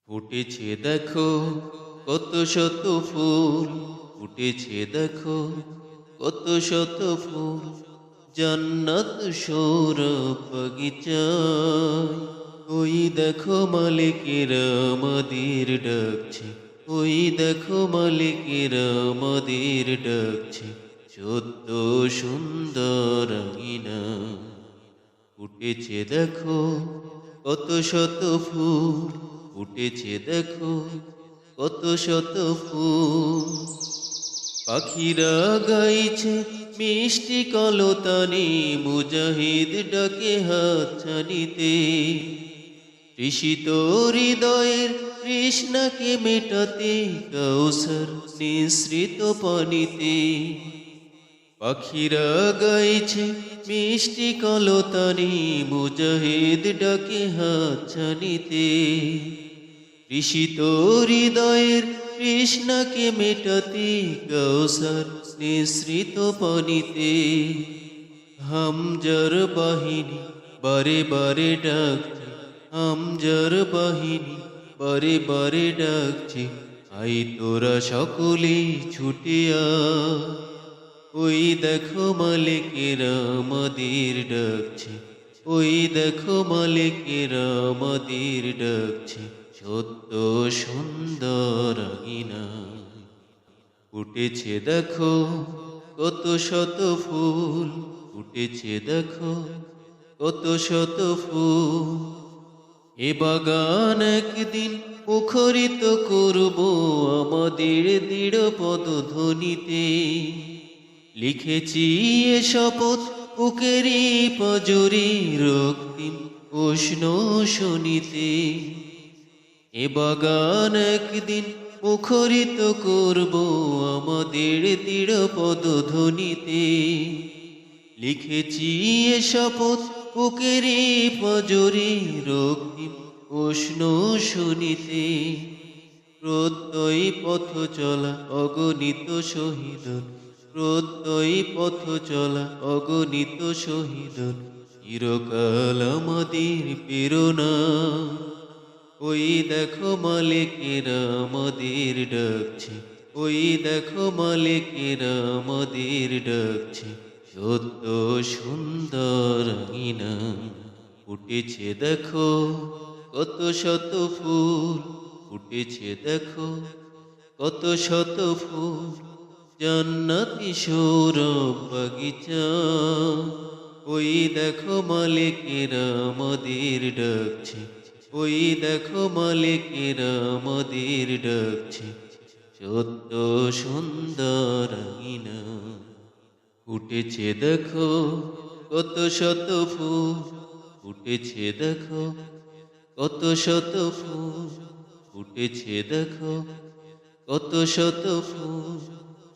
ফুটেছে দেখো কত শত ফুল, ফুটেছে দেখো কত শত ফুল, জান্নাত সৌরভ বাগিচায়। ওই দেখো মালিকেরা আমাদের ডাকছে, ওই দেখো মালিকেরা আমাদের ডাকছে, সত্য সুন্দর আঙিনা। ফুটেছে দেখো কত শত ফুল, ফুটেছে দেখো কত শত ফুল। পাখিরা গাইছে মিষ্টি কলতানে, মুজাহিদ ডাকে হাতছানিতে। তৃষিত হৃদয়ের তৃষ্ণাকে মেটাতে, কাউসার নিঃসৃত পানিতে। পাখিরা গাইছে মিষ্টি কলতানে, মুজাহিদ ডাকে হাতছানিতে। তৃষিত হৃদয়ের তৃষ্ণাকে মেটাতে, কাউসার নিঃসৃত পানিতে। হামজার বাহিনী বারে বারে ডাকছে, হামজার বাহিনী বারে বারে ডাকছে, আই তোরা সকলে ছুটে আয়। ওই দেখো মালিকেরা আমাদের ডাকছে, ওই দেখো মালিকেরা আমাদের ডাকছে, সত্য সুন্দর আঙিনা। ফুটেছে দেখো কত শত ফুল, ফুটেছে দেখো কত শত ফুল। এ বাগান একদিন মুখরিত করব আমাদের দৃঢ় পদধ্বনিতে। লিখেছি এ শপথ বুকেরই পাঁজরে, রক্তিম উষ্ণ শোনিতে। এ বাগান একদিন মুখরিত করব আমাদের দৃঢ় পদধ্বনিতে। লিখেছি এ শপথ বুকেরই পাঁজরে, রক্তিম উষ্ণ শোনিতে। প্রত্যয়ী পথ চলা অগণিত শহীদন, প্রত্যয়ী পথ চলা অগণিত শহীদন, চিরকাল আমাদের প্রেরণা। ওই দেখো মালিকেরা আমাদের ডাকছে, ওই দেখো মালিকেরা আমাদের ডাকছে, সত্য সুন্দর আঙিনা। ফুটেছে দেখো কত শত ফুল, ফুটেছে দেখো কত শত ফুল, জান্নাতি সৌরভ বাগিচা। ওই দেখো মালিকেরা আমাদের ডাকছে, ওই দেখো মালিকেরা আমাদের ডাকছে, সত্য সুন্দর আঙিনা। ফুটেছে দেখো কত শত ফুল, ফুটেছে দেখো কত শত ফুল, ফুটেছে দেখো কত শত ফুল।